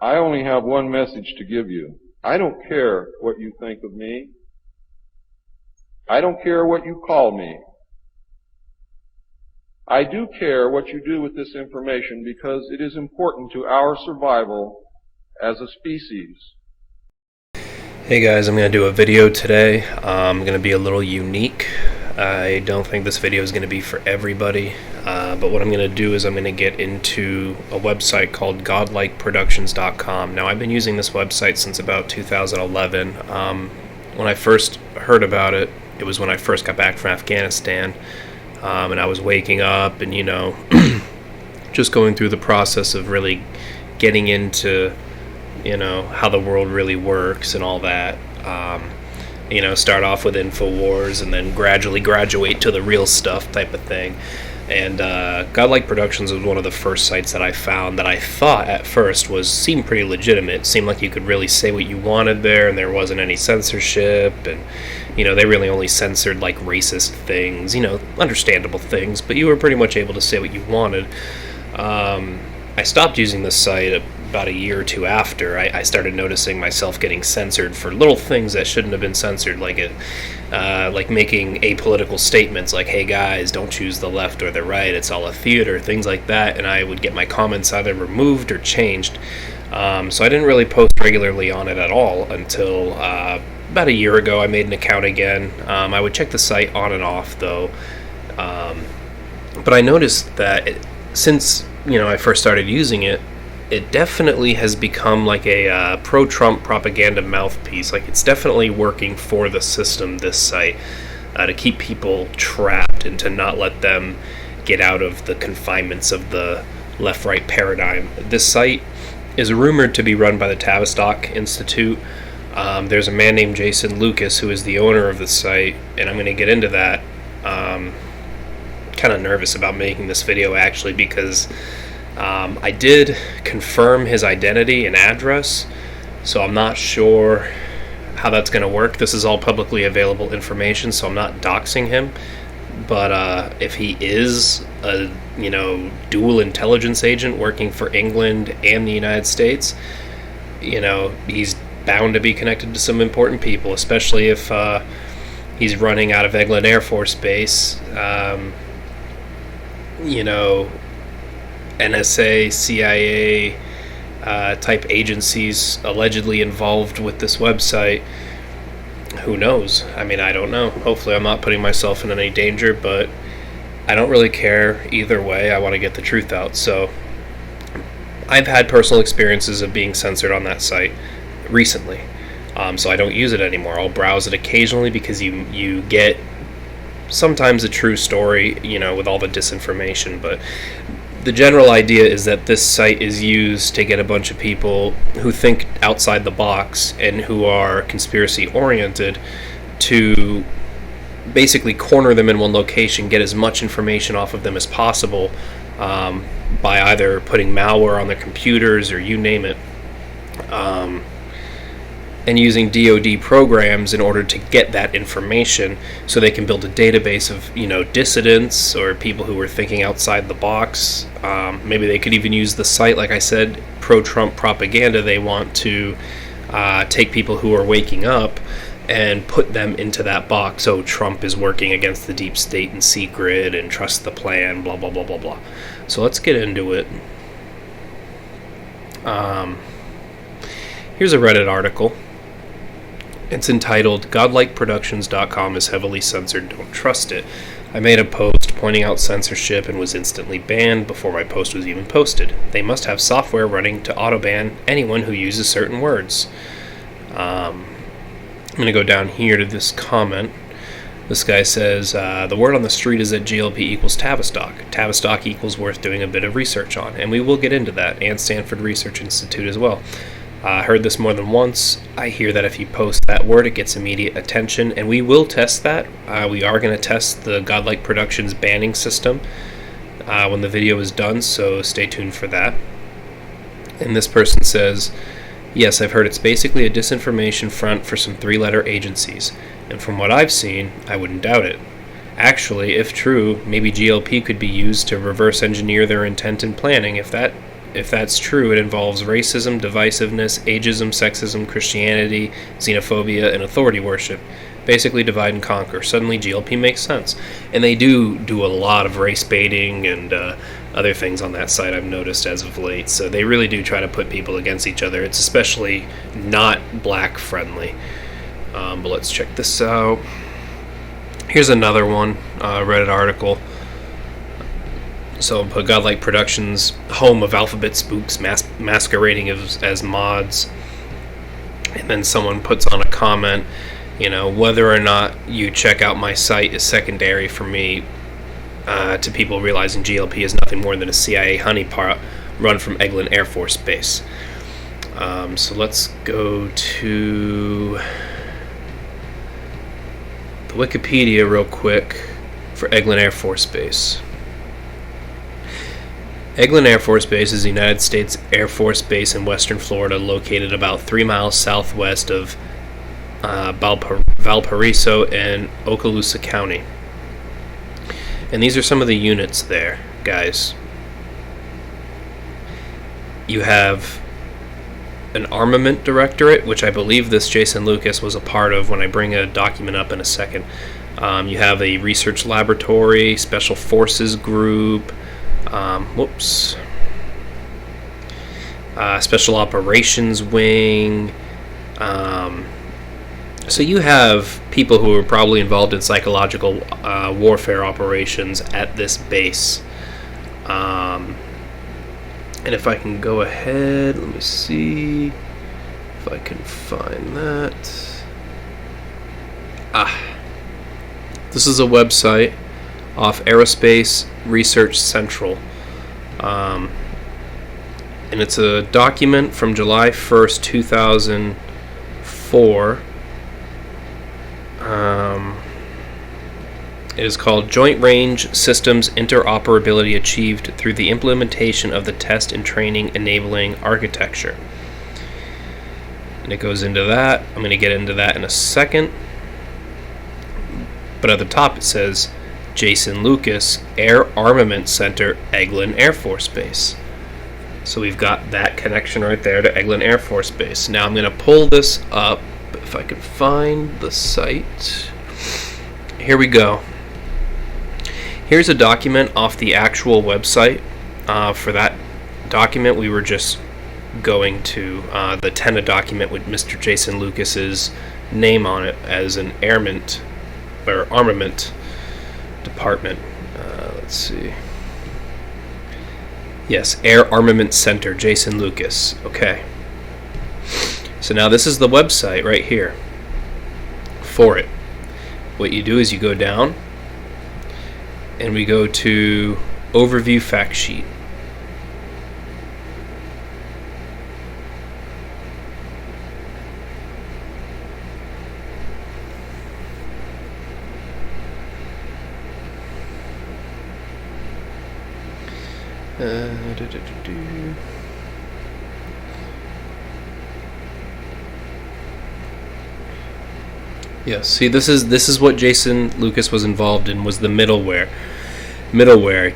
I only have one message to give you. I don't care what you think of me. I don't care what you call me. I do care what you do with this information because it is important to our survival as a species. Hey guys, I'm going to do a video today. I'm going to be a little unique. I don't think this video is going to be for everybody, but what I'm going to do is I'm going to get into a website called Godlikeproductions.com. Now, I've been using this website since about 2011. When I first heard about it, it was when I first got back from Afghanistan, and I was waking up and, just going through the process of really getting into, how the world really works and all that. Start off with InfoWars and then gradually graduate to the real stuff type of thing. And Godlike Productions was one of the first sites that I found that I thought at first seemed pretty legitimate. It seemed like you could really say what you wanted there and there wasn't any censorship, and they really only censored like racist things, understandable things, but you were pretty much able to say what you wanted. I stopped using this site about a year or two after. I started noticing myself getting censored for little things that shouldn't have been censored, like making apolitical statements like, hey guys, don't choose the left or the right, it's all a theater, things like that, and I would get my comments either removed or changed. So I didn't really post regularly on it at all until about a year ago. I made an account again. I would check the site on and off though, but I noticed that since I first started using it, it definitely has become like a pro-Trump propaganda mouthpiece. Like, it's definitely working for the system, this site, to keep people trapped and to not let them get out of the confinements of the left-right paradigm. This site is rumored to be run by the Tavistock Institute. There's a man named Jason Lucas who is the owner of the site, and I'm going to get into that. Kind of nervous about making this video, actually, because I did confirm his identity and address, so I'm not sure how that's going to work. This is all publicly available information, so I'm not doxing him. But if he is a dual intelligence agent working for England and the United States, he's bound to be connected to some important people, especially if he's running out of Eglin Air Force Base. NSA, CIA type agencies allegedly involved with this website. Who knows? I mean, I don't know. Hopefully I'm not putting myself in any danger, but I don't really care either way. I want to get the truth out. So I've had personal experiences of being censored on that site recently, so I don't use it anymore. I'll browse it occasionally because you get sometimes a true story, with all the disinformation, but the general idea is that this site is used to get a bunch of people who think outside the box and who are conspiracy oriented to basically corner them in one location, get as much information off of them as possible, by either putting malware on their computers or you name it, and using DoD programs in order to get that information so they can build a database of dissidents or people who are thinking outside the box. Maybe they could even use the site, like I said, pro-Trump propaganda. They want to take people who are waking up and put them into that box. So Trump is working against the deep state in secret and trust the plan, blah blah blah blah blah. So let's get into it. Here's a Reddit article. It's entitled, Godlikeproductions.com is heavily censored, don't trust it. I made a post pointing out censorship and was instantly banned before my post was even posted. They must have software running to auto-ban anyone who uses certain words. I'm going to go down here to this comment. This guy says, the word on the street is that GLP equals Tavistock. Tavistock equals worth doing a bit of research on, and we will get into that, and Stanford Research Institute as well. I heard this more than once. I hear that if you post that word, it gets immediate attention, and we will test that. We are going to test the Godlike Productions banning system when the video is done, so stay tuned for that. And this person says, yes, I've heard it's basically a disinformation front for some three-letter agencies, and from what I've seen, I wouldn't doubt it. Actually, if true, maybe GLP could be used to reverse engineer their intent and planning if that if that's true, it involves racism, divisiveness, ageism, sexism, Christianity, xenophobia, and authority worship. Basically divide and conquer. Suddenly GLP makes sense. And they do a lot of race baiting and other things on that site, I've noticed as of late. So they really do try to put people against each other. It's especially not black friendly. But let's check this out. Here's another one, Reddit article. So put Godlikeproductions, home of alphabet spooks masquerading as mods. And then someone puts on a comment, you know, whether or not you check out my site is secondary for me to people realizing GLP is nothing more than a CIA honeypot run from Eglin Air Force Base. So let's go to the Wikipedia real quick for Eglin Air Force Base. Eglin Air Force Base is a United States Air Force base in western Florida, located about 3 miles southwest of Valparaiso and Okaloosa County. And these are some of the units there, guys. You have an armament directorate, which I believe this Jason Lucas was a part of when I bring a document up in a second. You have a research laboratory, special forces group, special operations wing. So you have people who are probably involved in psychological warfare operations at this base. And if I can go ahead, let me see if I can find that. This is a website off Aerospace Research Central. And it's a document from July 1st, 2004. It is called Joint Range Systems Interoperability Achieved Through the Implementation of the Test and Training Enabling Architecture. And it goes into that. I'm going to get into that in a second. But at the top it says Jason Lucas Air Armament Center, Eglin Air Force Base. So we've got that connection right there to Eglin Air Force Base. Now I'm going to pull this up if I can find the site. Here we go. Here's a document off the actual website. For that document, we were just going to the TENA document with Mr. Jason Lucas's name on it as an armament department. Let's see. Yes, Air Armament Center, Jason Lucas. Okay. So now this is the website right here for it. What you do is you go down and we go to Overview Fact Sheet. Yes, see, this is what Jason Lucas was involved in, was the middleware.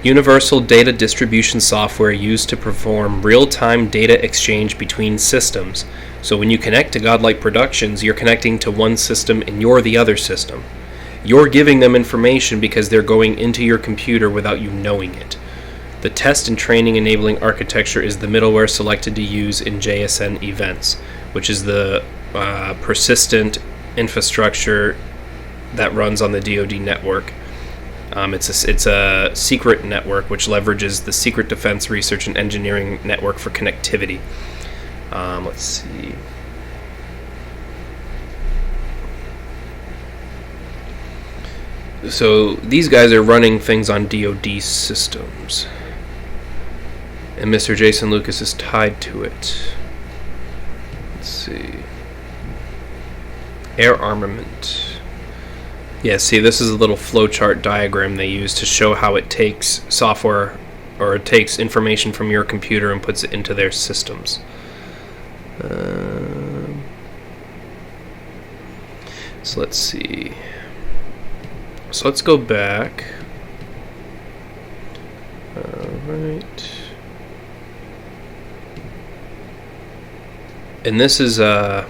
Universal data distribution software used to perform real-time data exchange between systems. So when you connect to Godlikeproductions, you're connecting to one system and you're the other system. You're giving them information because they're going into your computer without you knowing it. The test and training enabling architecture is the middleware selected to use in JSN events, which is the persistent infrastructure that runs on the DoD network. It's a secret network which leverages the Secret Defense Research and Engineering Network for connectivity. Let's see. So these guys are running things on DoD systems, and Mr. Jason Lucas is tied to it. Let's see. Air armament. Yeah, see, this is a little flowchart diagram they use to show how it takes software, or it takes information from your computer and puts it into their systems. So let's see. So let's go back. Alright. And this is the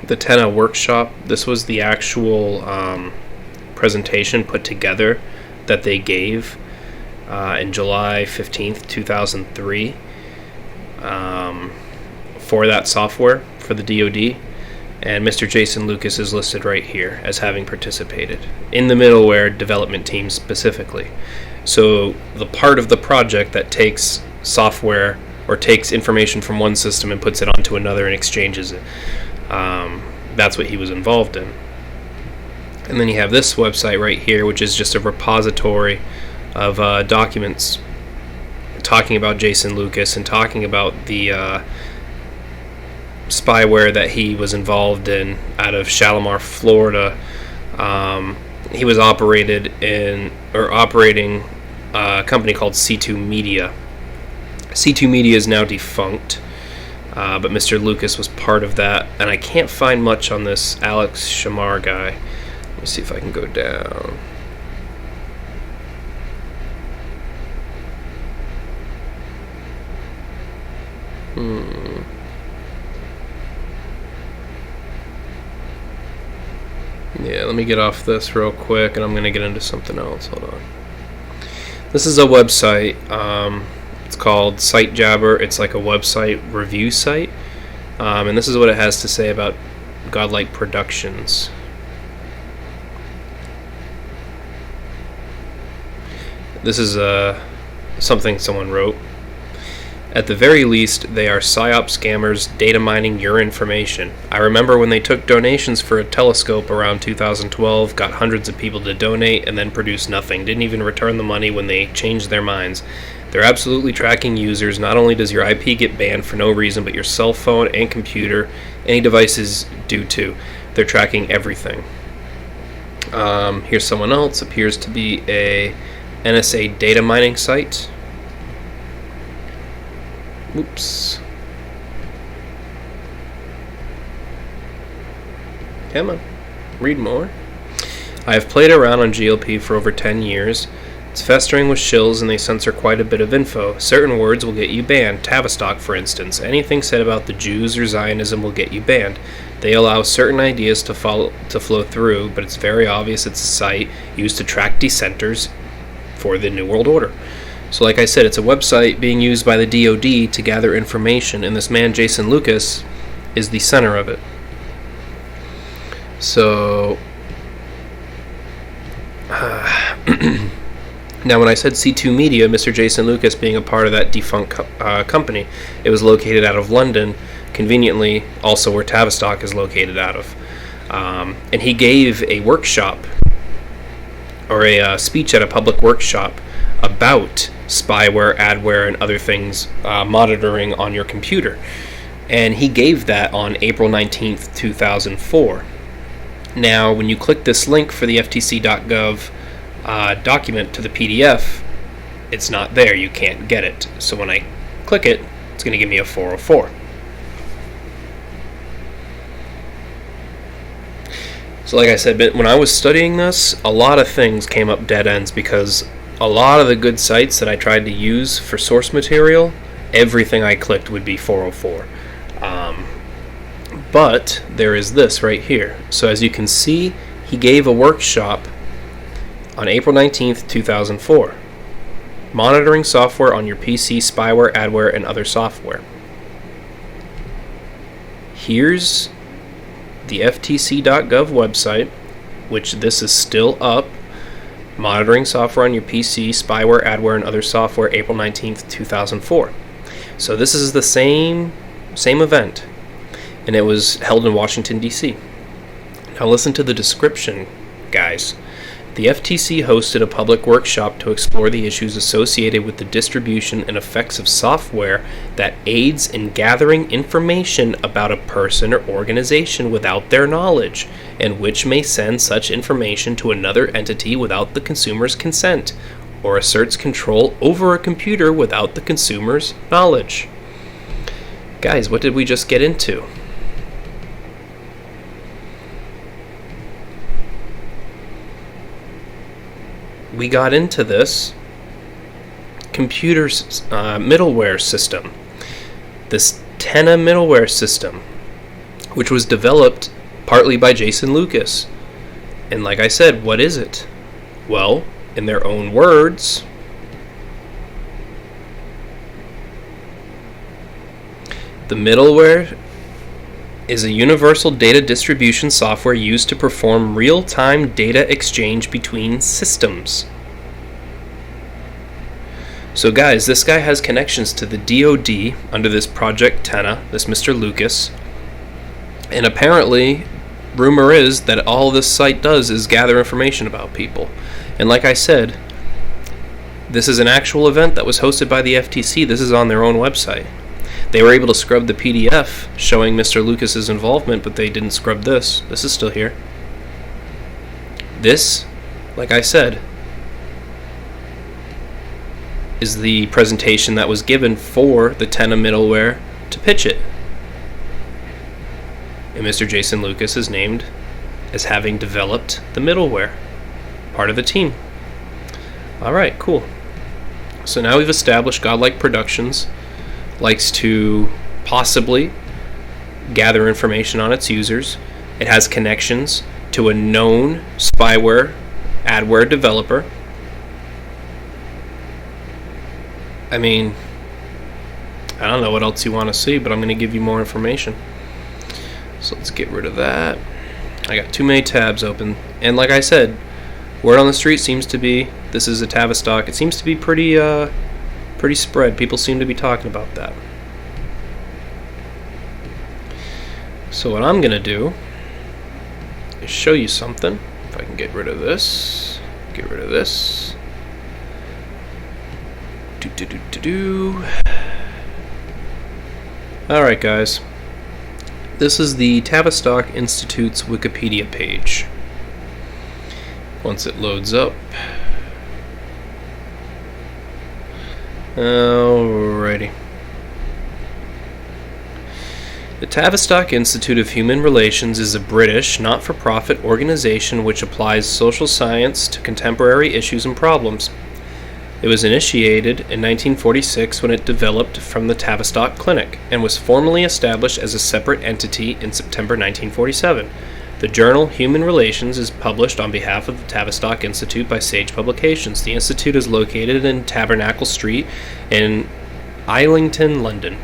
Tenna workshop. This was the actual presentation put together that they gave in July 15th, 2003 for that software for the DoD. And Mr. Jason Lucas is listed right here as having participated in the middleware development team specifically. So the part of the project that takes software or takes information from one system and puts it onto another and exchanges it, that's what he was involved in. And then you have this website right here, which is just a repository of documents talking about Jason Lucas and talking about the spyware that he was involved in out of Shalimar, Florida. He was operating a company called C2 Media. C2 Media is now defunct, but Mr. Lucas was part of that, and I can't find much on this Alex Shamar guy. Let me see if I can go down. Yeah, let me get off this real quick, and I'm going to get into something else. Hold on. This is a website. It's called SiteJabber. It's like a website review site. And this is what it has to say about Godlikeproductions. This is something someone wrote. At the very least, they are PSYOP scammers data mining your information. I remember when they took donations for a telescope around 2012, got hundreds of people to donate, and then produced nothing. Didn't even return the money when they changed their minds. They're absolutely tracking users. Not only does your IP get banned for no reason, but your cell phone and computer, any devices do too. They're tracking everything. Here's someone else. Appears to be a NSA data mining site. Oops. Come on. Read more. I have played around on GLP for over 10 years. It's festering with shills and they censor quite a bit of info. Certain words will get you banned. Tavistock, for instance. Anything said about the Jews or Zionism will get you banned. They allow certain ideas to flow through, but it's very obvious it's a site used to track dissenters for the New World Order. So like I said, it's a website being used by the DoD to gather information, and this man, Jason Lucas, is the center of it. So, now when I said C2 Media, Mr. Jason Lucas being a part of that defunct company, it was located out of London, conveniently also where Tavistock is located out of. And he gave a workshop, or a speech at a public workshop, about spyware, adware, and other things monitoring on your computer. And he gave that on April 19th, 2004. Now, when you click this link for the ftc.gov document to the PDF, it's not there. You can't get it. So when I click it, it's going to give me a 404. So like I said, when I was studying this, a lot of things came up dead ends because a lot of the good sites that I tried to use for source material, everything I clicked would be 404. But there is this right here. So as you can see, he gave a workshop on April 19th, 2004. Monitoring software on your PC, spyware, adware, and other software. Here's the ftc.gov website, which this is still up. Monitoring software on your PC, spyware, adware, and other software, April 19th, 2004. So this is the same event, and it was held in Washington, D.C. Now listen to the description, guys. The FTC hosted a public workshop to explore the issues associated with the distribution and effects of software that aids in gathering information about a person or organization without their knowledge, and which may send such information to another entity without the consumer's consent, or asserts control over a computer without the consumer's knowledge. Guys, what did we just get into? We got into this computer's middleware system, this Tenna middleware system, which was developed partly by Jason Lucas. And like I said, what is it? Well, in their own words, the middleware is a universal data distribution software used to perform real-time data exchange between systems. So guys, this guy has connections to the DoD under this Project Tenna, this Mr. Lucas, and apparently, rumor is that all this site does is gather information about people. And like I said, this is an actual event that was hosted by the FTC. This is on their own website. They were able to scrub the PDF showing Mr. Lucas's involvement, but they didn't scrub this. This is still here. This, like I said, is the presentation that was given for the Tenna middleware to pitch it. And Mr. Jason Lucas is named as having developed the middleware, part of the team. Alright, cool. So now we've established Godlikeproductions likes to possibly gather information on its users. It has connections to a known spyware, adware developer. I mean, I don't know what else you want to see, but I'm going to give you more information. So let's get rid of that. I got too many tabs open. And like I said, word on the street seems to be, this is a Tavistock. It seems to be pretty spread. People seem to be talking about that. So what I'm going to do is show you something. If I can get rid of this. Get rid of this. Alright guys. This is the Tavistock Institute's Wikipedia page. Once it loads up. Alrighty. The Tavistock Institute of Human Relations is a British, not-for-profit organization which applies social science to contemporary issues and problems. It was initiated in 1946 when it developed from the Tavistock Clinic and was formally established as a separate entity in September 1947. The journal Human Relations is published on behalf of the Tavistock Institute by Sage Publications. The institute is located in Tabernacle Street in Islington, London.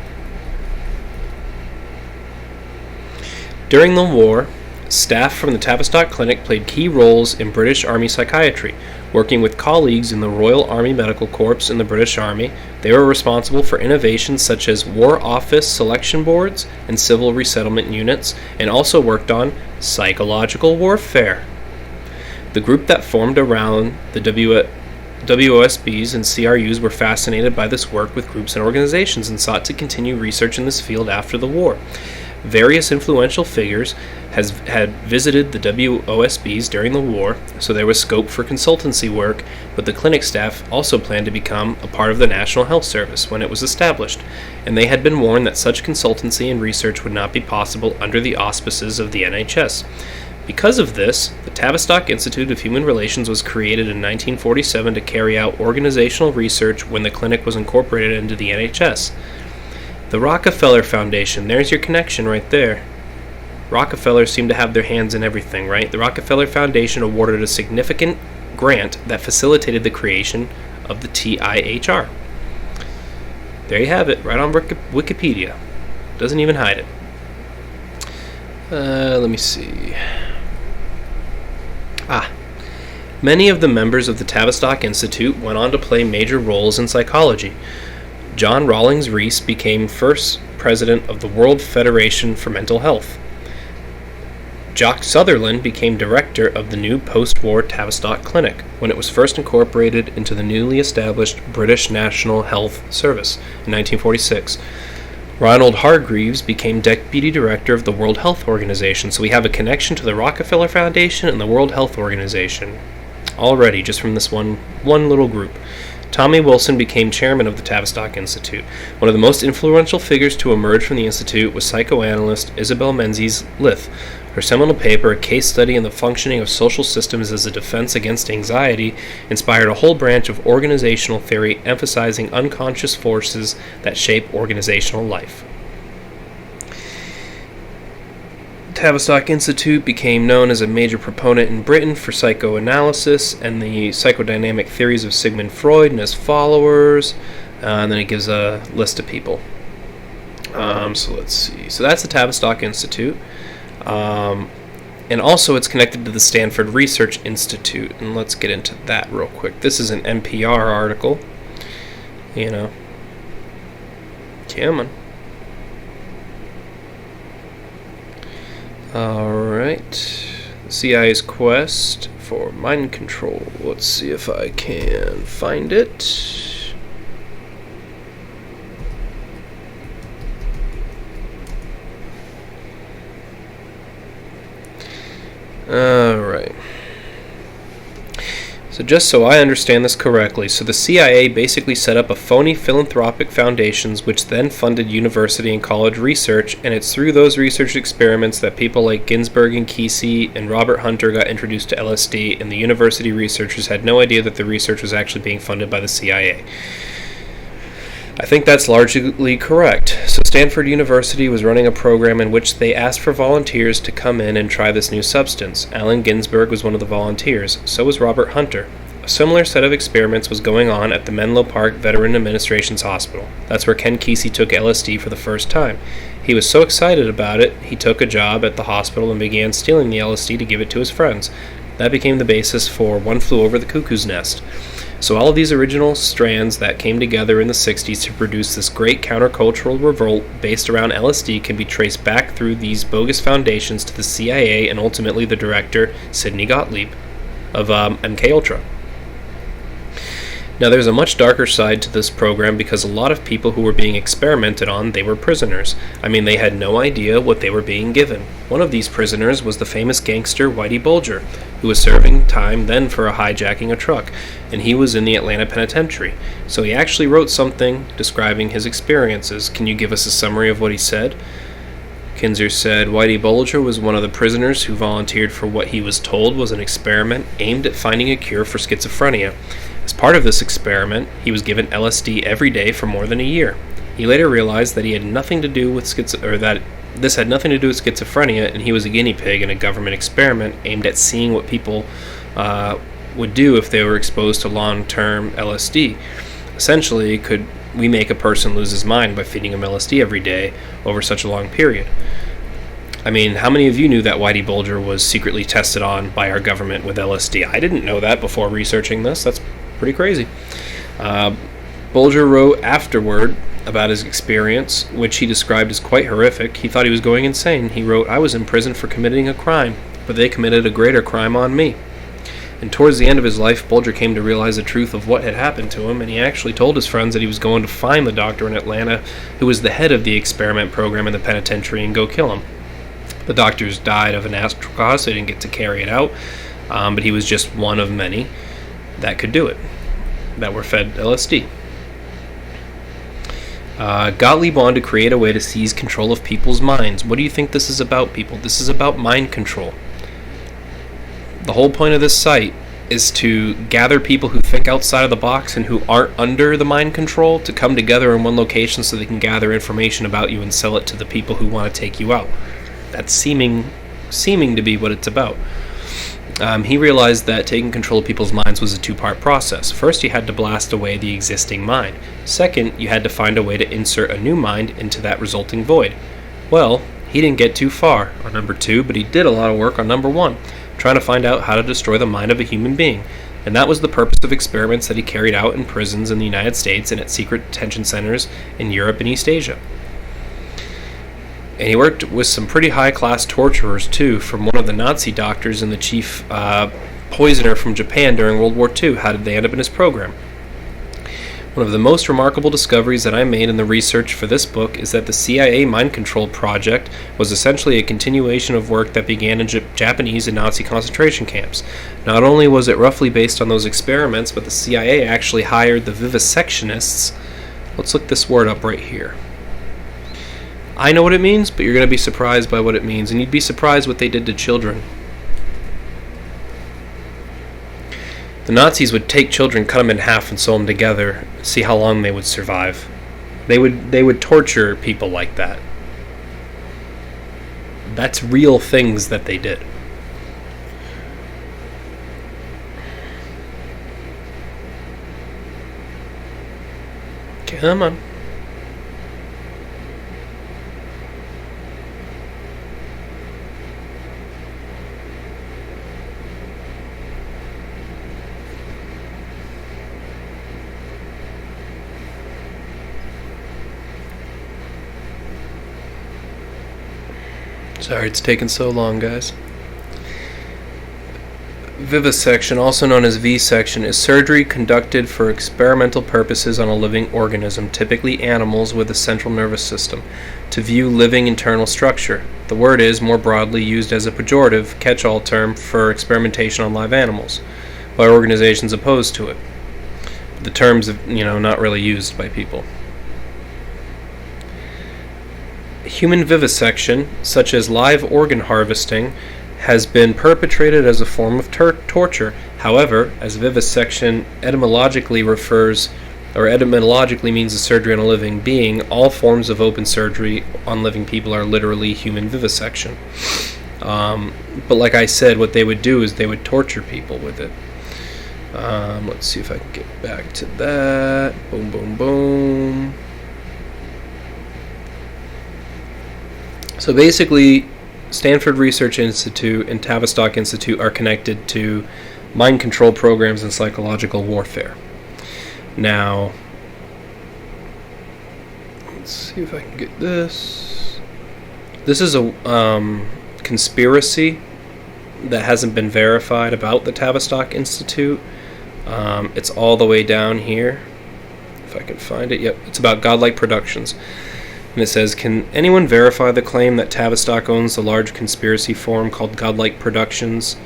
During the war, staff from the Tavistock Clinic played key roles in British Army psychiatry. Working with colleagues in the Royal Army Medical Corps and the British Army, they were responsible for innovations such as War Office selection boards and civil resettlement units, and also worked on psychological warfare. The group that formed around the WOSBs and CRUs were fascinated by this work with groups and organizations and sought to continue research in this field after the war. Various influential figures had visited the WOSBs during the war, so there was scope for consultancy work, but the clinic staff also planned to become a part of the National Health Service when it was established, and they had been warned that such consultancy and research would not be possible under the auspices of the NHS. Because of this, the Tavistock Institute of Human Relations was created in 1947 to carry out organizational research when the clinic was incorporated into the NHS. The Rockefeller Foundation, there's your connection right there. Rockefeller seem to have their hands in everything, right? The Rockefeller Foundation awarded a significant grant that facilitated the creation of the TIHR. There you have it, right on Wikipedia. Doesn't even hide it. Let me see. Many of the members of the Tavistock Institute went on to play major roles in psychology. John Rawlings Rees became first president of the World Federation for Mental Health. Jock Sutherland became director of the new post-war Tavistock Clinic when it was first incorporated into the newly established British National Health Service in 1946. Ronald Hargreaves became deputy director of the World Health Organization, so we have a connection to the Rockefeller Foundation and the World Health Organization already, just from this one little group. Tommy Wilson became chairman of the Tavistock Institute. One of the most influential figures to emerge from the institute was psychoanalyst Isabel Menzies Lith. Her seminal paper, A Case Study in the Functioning of Social Systems as a Defense Against Anxiety, inspired a whole branch of organizational theory emphasizing unconscious forces that shape organizational life. Tavistock Institute became known as a major proponent in Britain for psychoanalysis and the psychodynamic theories of Sigmund Freud and his followers. And then it gives a list of people. So let's see. So that's the Tavistock Institute. And also it's connected to the Stanford Research Institute. And let's get into that real quick. This is an NPR article. You know. Come on. Alright. The CIA's quest for mind control. Let's see if I can find it. Alright. So just so I understand this correctly, so the CIA basically set up a phony philanthropic foundations which then funded university and college research, and it's through those research experiments that people like Ginsberg and Kesey and Robert Hunter got introduced to LSD, and the university researchers had no idea that the research was actually being funded by the CIA. I think that's largely correct. So Stanford University was running a program in which they asked for volunteers to come in and try this new substance. Allen Ginsberg was one of the volunteers. So was Robert Hunter. A similar set of experiments was going on at the Menlo Park Veteran Administration's Hospital. That's where Ken Kesey took LSD for the first time. He was so excited about it, he took a job at the hospital and began stealing the LSD to give it to his friends. That became the basis for One Flew Over the Cuckoo's Nest. So all of these original strands that came together in the 60s to produce this great countercultural revolt based around LSD can be traced back through these bogus foundations to the CIA and ultimately the director, Sidney Gottlieb, of MKUltra. Now there's a much darker side to this program because a lot of people who were being experimented on, they were prisoners. I mean, they had no idea what they were being given. One of these prisoners was the famous gangster Whitey Bulger, who was serving time then for hijacking a truck, and he was in the Atlanta Penitentiary. So he actually wrote something describing his experiences. Can you give us a summary of what he said? Kinzer said, Whitey Bulger was one of the prisoners who volunteered for what he was told was an experiment aimed at finding a cure for schizophrenia. As part of this experiment, he was given LSD every day for more than a year. He later realized that he had nothing to do with this had nothing to do with schizophrenia, and he was a guinea pig in a government experiment aimed at seeing what people would do if they were exposed to long-term LSD. Essentially, could we make a person lose his mind by feeding him LSD every day over such a long period? I mean, how many of you knew that Whitey Bulger was secretly tested on by our government with LSD? I didn't know that before researching this. That's pretty crazy. Bulger wrote afterward about his experience, which he described as quite horrific. He thought he was going insane. He wrote, I was in prison for committing a crime, but they committed a greater crime on me. And towards the end of his life, Bulger came to realize the truth of what had happened to him, and he actually told his friends that he was going to find the doctor in Atlanta who was the head of the experiment program in the penitentiary and go kill him. The doctors died of a natural cause, so they didn't get to carry it out, but he was just one of many that could do it, that were fed LSD. Gottlieb wanted to create a way to seize control of people's minds. What do you think this is about, people? This is about mind control. The whole point of this site is to gather people who think outside of the box and who aren't under the mind control to come together in one location so they can gather information about you and sell it to the people who want to take you out. That's seeming to be what it's about. He realized that taking control of people's minds was a two-part process. First, you had to blast away the existing mind. Second, you had to find a way to insert a new mind into that resulting void. Well, he didn't get too far on number 2, but he did a lot of work on number 1, trying to find out how to destroy the mind of a human being. And that was the purpose of experiments that he carried out in prisons in the United States and at secret detention centers in Europe and East Asia. And he worked with some pretty high-class torturers, too, from one of the Nazi doctors and the chief poisoner from Japan during World War II. How did they end up in his program? One of the most remarkable discoveries that I made in the research for this book is that the CIA mind control project was essentially a continuation of work that began in Japanese and Nazi concentration camps. Not only was it roughly based on those experiments, but the CIA actually hired the vivisectionists. Let's look this word up right here. I know what it means, but you're going to be surprised by what it means, and you'd be surprised what they did to children. The Nazis would take children, cut them in half, and sew them together, see how long they would survive. They would torture people like that. That's real things that they did. Come on. Sorry it's taking so long, guys. Vivisection, also known as V-section, is surgery conducted for experimental purposes on a living organism, typically animals with a central nervous system, to view living internal structure. The word is, more broadly, used as a pejorative catch-all term for experimentation on live animals, by organizations opposed to it. The term's, not really used by people. Human vivisection, such as live organ harvesting, has been perpetrated as a form of torture. However, as vivisection etymologically means the surgery on a living being, all forms of open surgery on living people are literally human vivisection. But like I said, what they would do is they would torture people with it. Let's see if I can get back to that. Boom, boom, boom. So basically, Stanford Research Institute and Tavistock Institute are connected to mind control programs and psychological warfare. Now, let's see if I can get this. This is a conspiracy that hasn't been verified about the Tavistock Institute. It's all the way down here. If I can find it. Yep, it's about Godlikeproductions. And it says, can anyone verify the claim that Tavistock owns a large conspiracy forum called Godlikeproductions?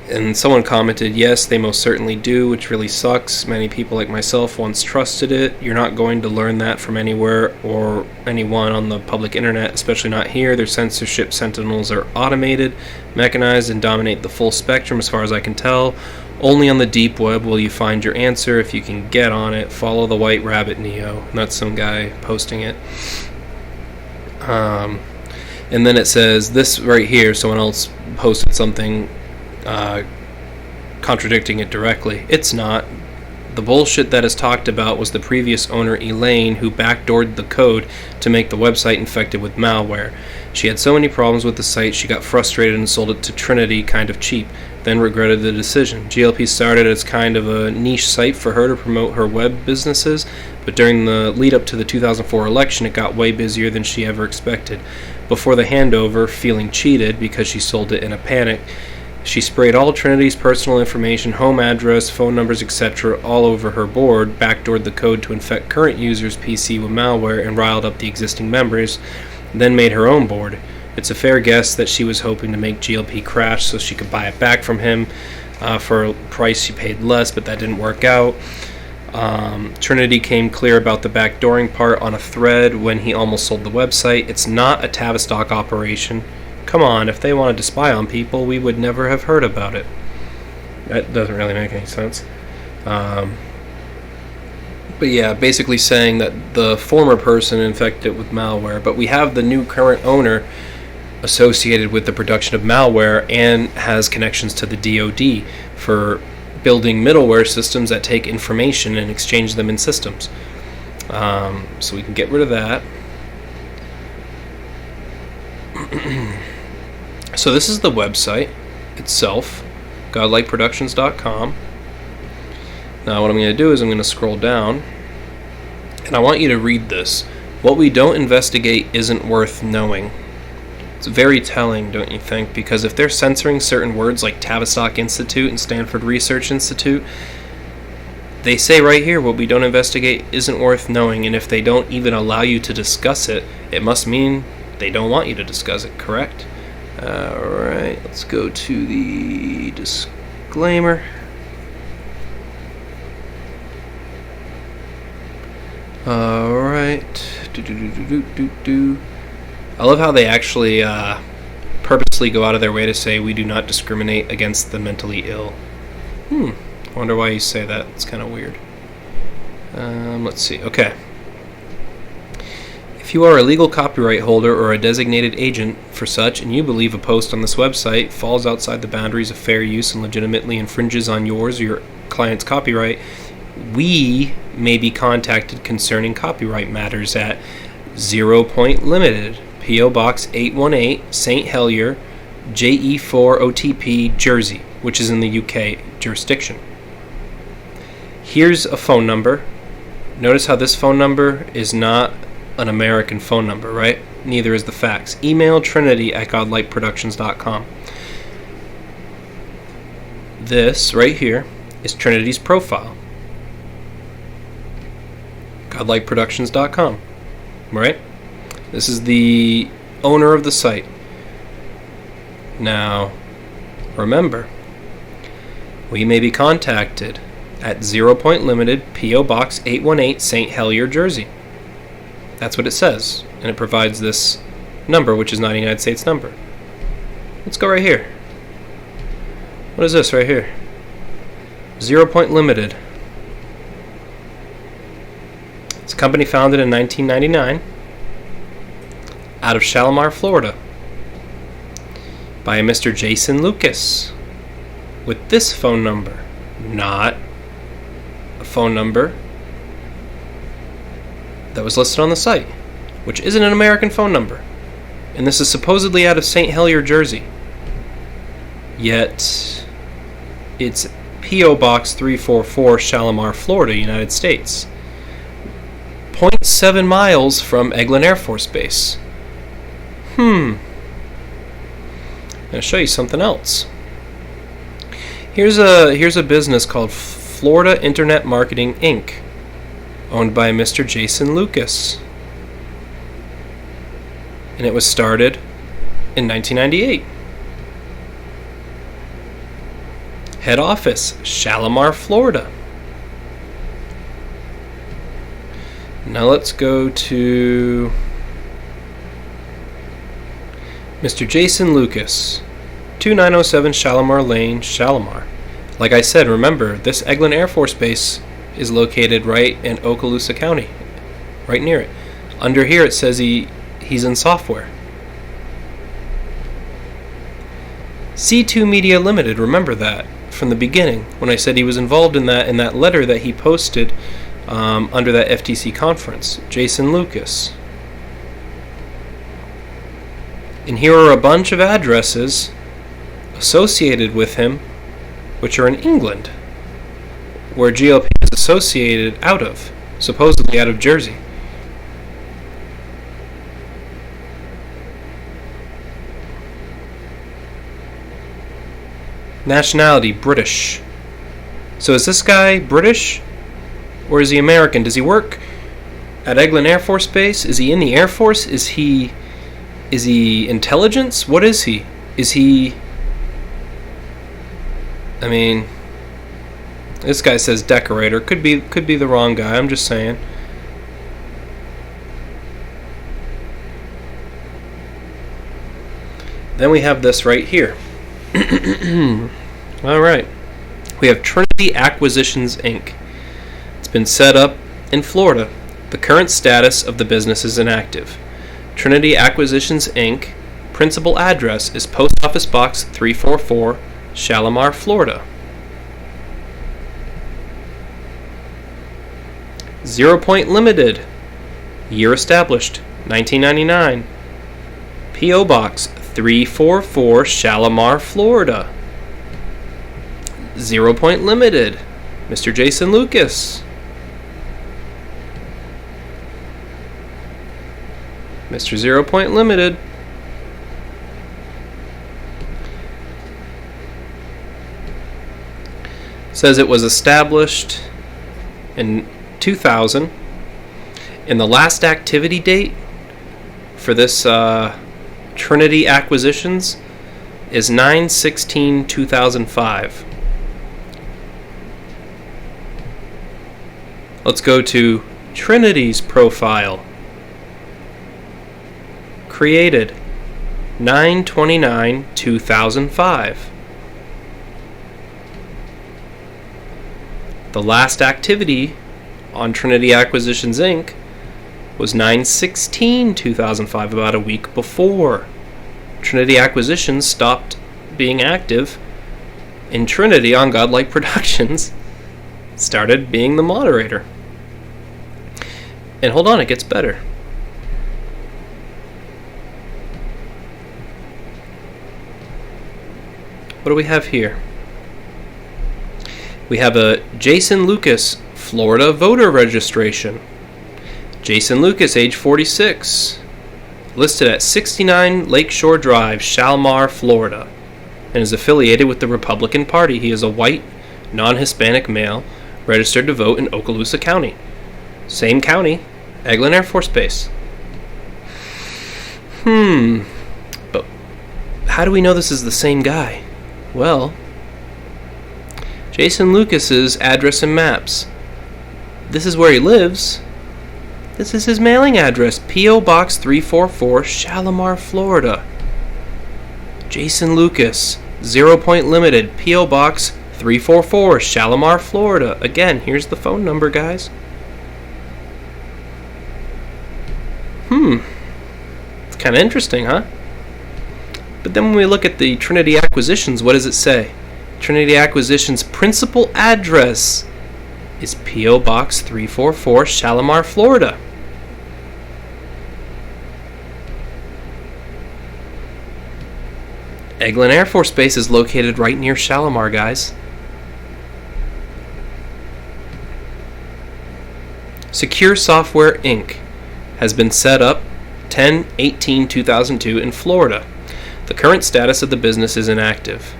And someone commented, yes, they most certainly do, which really sucks. Many people like myself once trusted it. You're not going to learn that from anywhere or anyone on the public internet, especially not here. Their censorship sentinels are automated, mechanized, and dominate the full spectrum as far as I can tell. Only on the deep web will you find your answer. If you can get on it, follow the white rabbit Neo. And that's some guy posting it. And then it says, this right here, someone else posted something contradicting it directly. It's not. The bullshit that is talked about was the previous owner, Elaine, who backdoored the code to make the website infected with malware. She had so many problems with the site, she got frustrated and sold it to Trinity kind of cheap, then regretted the decision. GLP started as kind of a niche site for her to promote her web businesses, but during the lead up to the 2004 election, it got way busier than she ever expected. Before the handover, feeling cheated because she sold it in a panic, she sprayed all Trinity's personal information, home address, phone numbers, etc. all over her board, backdoored the code to infect current users' PC with malware, and riled up the existing members, then made her own board. It's a fair guess that she was hoping to make GLP crash so she could buy it back from him for a price she paid less, but that didn't work out. Trinity came clear about the backdooring part on a thread when he almost sold the website. It's not a Tavistock operation. Come on, if they wanted to spy on people, we would never have heard about it. That doesn't really make any sense. But yeah, basically saying that the former person infected it with malware, but we have the new current owner associated with the production of malware and has connections to the DoD for building middleware systems that take information and exchange them in systems. So we can get rid of that. So this is the website itself, godlikeproductions.com. Now what I'm going to do is I'm going to scroll down, and I want you to read this. What we don't investigate isn't worth knowing. It's very telling, don't you think? Because if they're censoring certain words like Tavistock Institute and Stanford Research Institute, they say right here, what we don't investigate isn't worth knowing, and if they don't even allow you to discuss it, it must mean they don't want you to discuss it, correct? Alright, let's go to the disclaimer. Alright. I love how they actually purposely go out of their way to say we do not discriminate against the mentally ill. I wonder why you say that. It's kind of weird. Let's see. Okay. If you are a legal copyright holder or a designated agent for such, and you believe a post on this website falls outside the boundaries of fair use and legitimately infringes on yours or your client's copyright, we may be contacted concerning copyright matters at 0 Point Limited, P.O. Box 818, St. Helier, JE4 OTP, Jersey, which is in the UK jurisdiction. Here's a phone number. Notice how this phone number is not an American phone number, right? Neither is the fax. Email trinity@godlikeproductions.com. This right here is Trinity's profile. Godlikeproductions.com, right? This is the owner of the site. Now, remember, we may be contacted at 0 Point Limited, P.O. Box 818, St. Helier, Jersey. That's what it says, and it provides this number, which is not a United States number. Let's go right here. What is this right here? 0 Point Limited. It's a company founded in 1999 out of Shalimar, Florida, by a Mr. Jason Lucas, with this phone number, not a phone number that was listed on the site, which isn't an American phone number. And this is supposedly out of St. Helier, Jersey. Yet, it's P.O. Box 344, Shalimar, Florida, United States. 0.7 miles from Eglin Air Force Base. I'm going to show you something else. Here's a business called Florida Internet Marketing, Inc., owned by Mr. Jason Lucas. And it was started in 1998. Head office, Shalimar, Florida. Now let's go to Mr. Jason Lucas, 2907 Shalimar Lane, Shalimar. Like I said, remember, this Eglin Air Force Base is located right in Okaloosa County, right near it. Under here it says he's in software. C2 Media Limited, remember that from the beginning when I said he was involved in that letter that he posted under that FTC conference. Jason Lucas. And here are a bunch of addresses associated with him, which are in England, where GLP is associated out of, supposedly out of Jersey. Nationality, British. So is this guy British, or is he American? Does he work at Eglin Air Force Base? Is he in the Air Force? Is he intelligence? What is he? Is he... I mean, this guy says decorator. Could be the wrong guy. I'm just saying. Then we have this right here. All right. We have Trinity Acquisitions, Inc. It's been set up in Florida. The current status of the business is inactive. Trinity Acquisitions, Inc. Principal address is Post Office Box 344, Shalimar, Florida. 0 Point Limited. Year established, 1999. P.O. Box 344, Shalimar, Florida. 0 Point Limited. Mr. Jason Lucas. Mr. 0 Point Limited. Says it was established in 2000. And the last activity date for this Trinity Acquisitions is 9/16/2005. Let's go to Trinity's profile. Created 9/29/2005. The last activity on Trinity Acquisitions, Inc. was 9/16/2005, about a week before. Trinity Acquisitions stopped being active, and Trinity on Godlike Productions started being the moderator. And hold on, it gets better. What do we have here? We have a Jason Lucas, Florida voter registration. Jason Lucas, age 46, listed at 69 Lakeshore Drive, Shalimar, Florida, and is affiliated with the Republican Party. He is a white, non-Hispanic male, registered to vote in Okaloosa County. Same county, Eglin Air Force Base. But how do we know this is the same guy? Well, Jason Lucas's address and maps. This is where he lives. This is his mailing address, P.O. Box 344, Shalimar, Florida. Jason Lucas, 0 Point Limited, P.O. Box 344, Shalimar, Florida. Again, here's the phone number, guys. It's kind of interesting, huh? But then when we look at the Trinity Acquisitions, what does it say? Trinity Acquisitions' principal address is P.O. Box 344, Shalimar, Florida. Eglin Air Force Base is located right near Shalimar, guys. Secure Software Inc. has been set up 10/18/2002 in Florida. The current status of the business is inactive.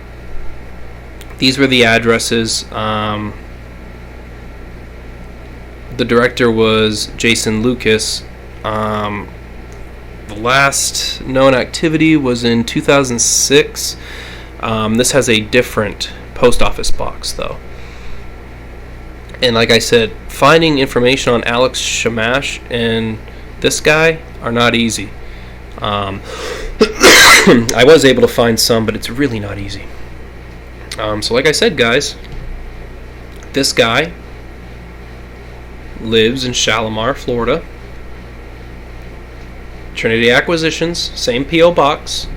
These were the addresses. The director was Jason Lucas. The last known activity was in 2006. This has a different post office box, though. And like I said, finding information on Alex Shamash and this guy are not easy. I was able to find some, but it's really not easy. So like I said, guys, this guy lives in Shalimar, Florida. Trinity Acquisitions, same P.O. Box.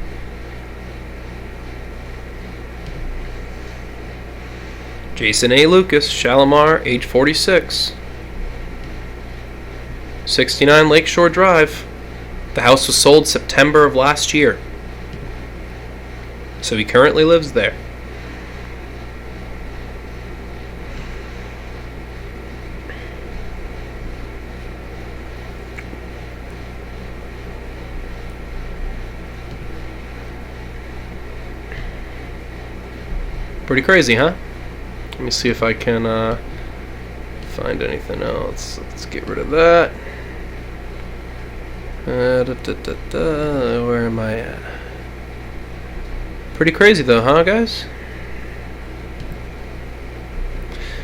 Jason A. Lucas, Shalimar, age 46. 69 Lakeshore Drive. The house was sold September of last year. So he currently lives there. Pretty crazy, huh? Let me see if I can find anything else. Let's get rid of that. Where am I at? Pretty crazy though, huh, guys?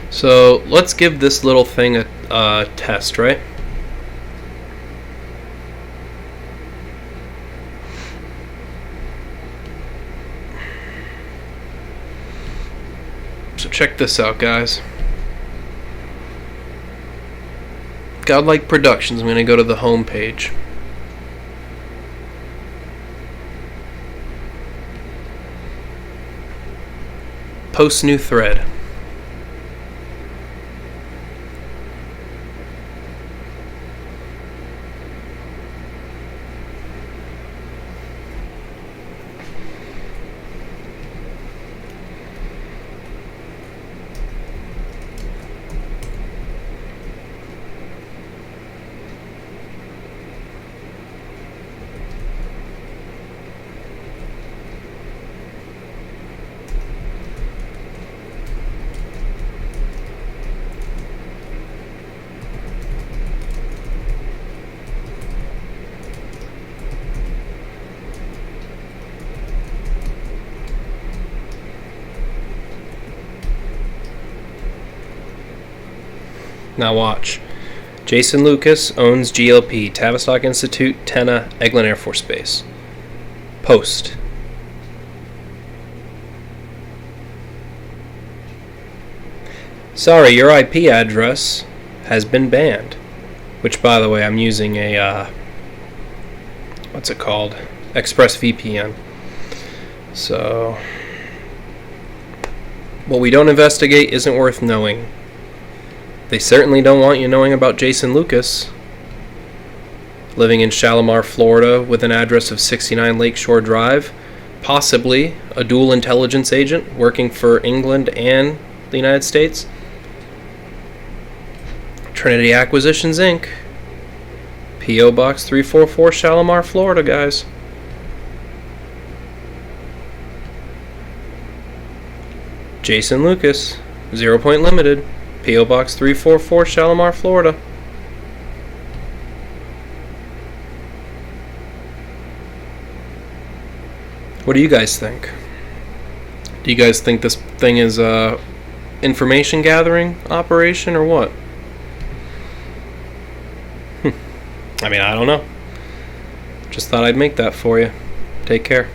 So let's give this little thing a test, right? So check this out, guys. Godlike Productions. I'm going to go to the home page. Post new thread. Now watch. Jason Lucas owns GLP, Tavistock Institute, Tenna, Eglin Air Force Base. Post. Sorry, your IP address has been banned. which, by the way, I'm using a, what's it called? ExpressVPN. So, what we don't investigate isn't worth knowing. They certainly don't want you knowing about Jason Lucas, living in Shalimar, Florida, with an address of 69 Lakeshore Drive, possibly a dual intelligence agent working for England and the United States. Trinity Acquisitions, Inc. P.O. Box 344, Shalimar, Florida, guys. Jason Lucas, 0 Point Limited, P.O. Box 344, Shalimar, Florida. What do you guys think? Do you guys think this thing is a information gathering operation or what? I mean, I don't know. Just thought I'd make that for you. Take care.